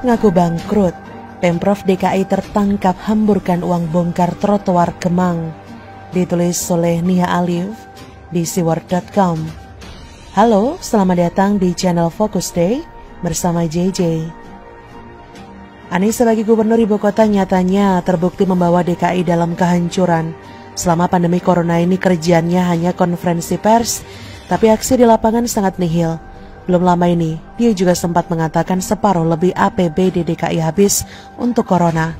ngaku bangkrut. Pemprov DKI tertangkap hamburkan uang bongkar trotoar Kemang. Ditulis oleh Nia Alif di siward.com. Halo, selamat datang di channel Focus Day bersama JJ. Anies sebagai gubernur ibu kota nyatanya terbukti membawa DKI dalam kehancuran. Selama pandemi corona ini kerjaannya hanya konferensi pers, tapi aksi di lapangan sangat nihil. Belum lama ini, dia juga sempat mengatakan separuh lebih APBD DKI habis untuk corona.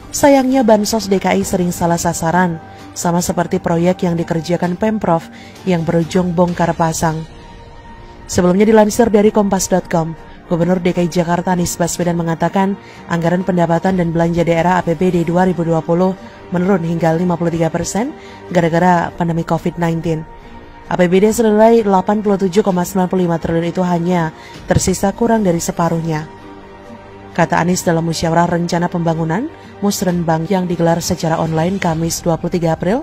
Sayangnya Bansos DKI sering salah sasaran, sama seperti proyek yang dikerjakan Pemprov yang berujung bongkar pasang. Sebelumnya dilansir dari kompas.com, Gubernur DKI Jakarta Anies Baswedan mengatakan anggaran pendapatan dan belanja daerah APBD 2020 menurun hingga 53% gara-gara pandemi COVID-19. APBD senilai 87,95 triliun itu hanya tersisa kurang dari separuhnya. Kata Anies dalam musyawarah rencana pembangunan Musrenbang yang digelar secara online Kamis 23 April,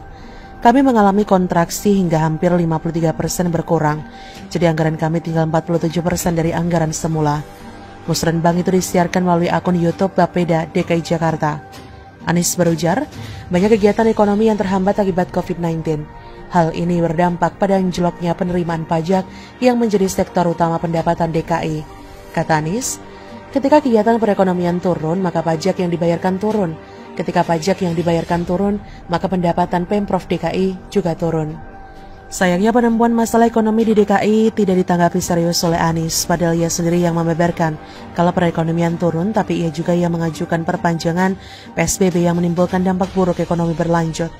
kami mengalami kontraksi hingga hampir 53% berkurang. Jadi anggaran kami tinggal 47% dari anggaran semula. Musrenbang itu disiarkan melalui akun YouTube Bapeda DKI Jakarta. Anies berujar, banyak kegiatan ekonomi yang terhambat akibat COVID-19. Hal ini berdampak pada anjloknya penerimaan pajak yang menjadi sektor utama pendapatan DKI. Kata Anies, ketika kegiatan perekonomian turun, maka pajak yang dibayarkan turun. Ketika pajak yang dibayarkan turun, maka pendapatan Pemprov DKI juga turun. Sayangnya penemuan masalah ekonomi di DKI tidak ditanggapi serius oleh Anies, padahal ia sendiri yang membeberkan kalau perekonomian turun, tapi ia juga yang mengajukan perpanjangan PSBB yang menimbulkan dampak buruk ekonomi berlanjut.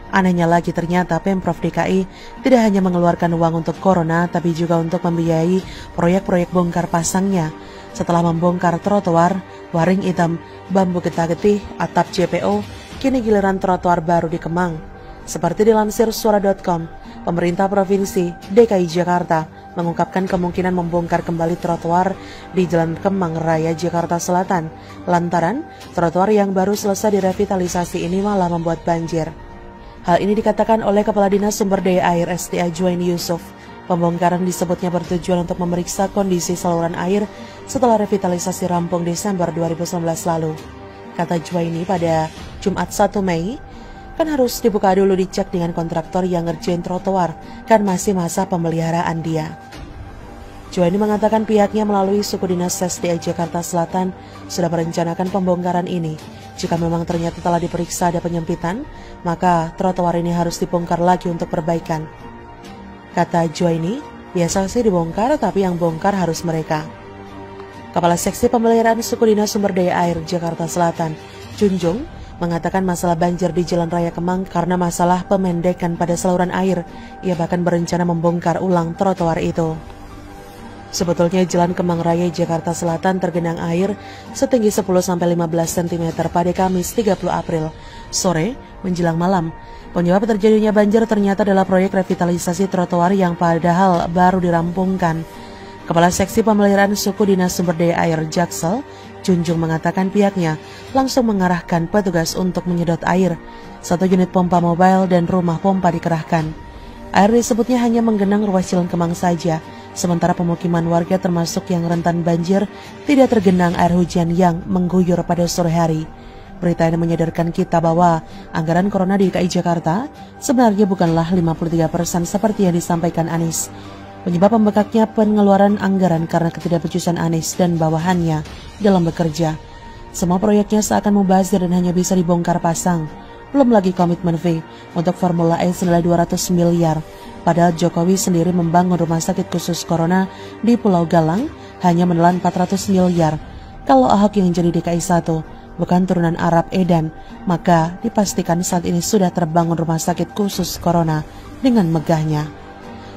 Anehnya lagi ternyata Pemprov DKI tidak hanya mengeluarkan uang untuk corona, tapi juga untuk membiayai proyek-proyek bongkar pasangnya. Setelah membongkar trotoar, waring hitam, bambu getah-getih, atap JPO, kini giliran trotoar baru di Kemang. Seperti dilansir suara.com, pemerintah Provinsi DKI Jakarta mengungkapkan kemungkinan membongkar kembali trotoar di Jalan Kemang Raya Jakarta Selatan, lantaran trotoar yang baru selesai direvitalisasi ini malah membuat banjir. Hal ini dikatakan oleh Kepala Dinas Sumber Daya Air SDA Juwaini Yusuf. Pembongkaran disebutnya bertujuan untuk memeriksa kondisi saluran air setelah revitalisasi rampung Desember 2019 lalu. Kata Juwaini pada Jumat 1 Mei, kan harus dibuka dulu dicek dengan kontraktor yang ngerjain trotoar, kan masih masa pemeliharaan dia. Juwaini mengatakan pihaknya melalui suku dinas SDA Jakarta Selatan sudah merencanakan pembongkaran ini. Jika memang ternyata telah diperiksa ada penyempitan, maka trotoar ini harus dibongkar lagi untuk perbaikan. Kata Juwaini, biasa sih dibongkar, tapi yang bongkar harus mereka. Kepala Seksi Pemeliharaan Suku Dinas Sumber Daya Air Jakarta Selatan, Junjung, mengatakan masalah banjir di Jalan Raya Kemang karena masalah pemendekan pada saluran air. Ia bahkan berencana membongkar ulang trotoar itu. Sebetulnya Jalan Kemang Raya Jakarta Selatan tergenang air setinggi 10-15 cm pada Kamis 30 April sore menjelang malam. Penyebab terjadinya banjir ternyata adalah proyek revitalisasi trotoar yang padahal baru dirampungkan. Kepala Seksi Pemeliharaan Suku Dinas Sumber Daya Air Jaksel, Junjung mengatakan pihaknya langsung mengarahkan petugas untuk menyedot air. 1 unit pompa mobile dan rumah pompa dikerahkan. Air disebutnya hanya menggenang ruas Jalan Kemang saja, sementara pemukiman warga termasuk yang rentan banjir tidak tergenang air hujan yang mengguyur pada sore hari. Berita ini menyadarkan kita bahwa anggaran corona di DKI Jakarta sebenarnya bukanlah 53% seperti yang disampaikan Anies. Penyebab membengkaknya pengeluaran anggaran karena ketidakbecusan Anies dan bawahannya dalam bekerja. Semua proyeknya seakan mubazir dan hanya bisa dibongkar pasang. Belum lagi komitmen V untuk Formula E senilai 200 miliar. Padahal Jokowi sendiri membangun rumah sakit khusus corona di Pulau Galang hanya menelan 400 miliar. Kalau Ahok yang jadi DKI 1 bukan turunan Arab Edan, maka dipastikan saat ini sudah terbangun rumah sakit khusus corona dengan megahnya.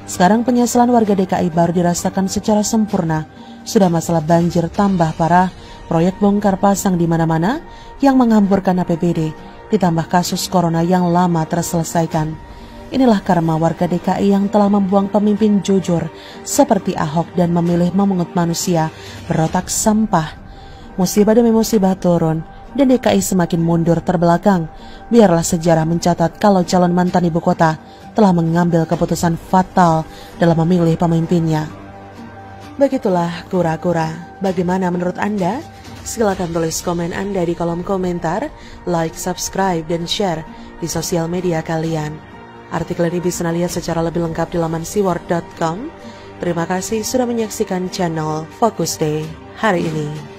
Sekarang penyesalan warga DKI baru dirasakan secara sempurna. Sudah masalah banjir tambah parah, proyek bongkar pasang di mana-mana yang menghampurkan APBD, ditambah kasus corona yang lama terselesaikan. Inilah karma warga DKI yang telah membuang pemimpin jujur seperti Ahok dan memilih memungut manusia berotak sampah. Musibah demi musibah turun dan DKI semakin mundur terbelakang. Biarlah sejarah mencatat kalau calon mantan ibu kota telah mengambil keputusan fatal dalam memilih pemimpinnya. Begitulah kura-kura. Bagaimana menurut Anda? Silakan tulis komen Anda di kolom komentar, like, subscribe, dan share di sosial media kalian. Artikel ini bisa Anda lihat secara lebih lengkap di laman seaworld.com. Terima kasih sudah menyaksikan channel Focus Day hari ini.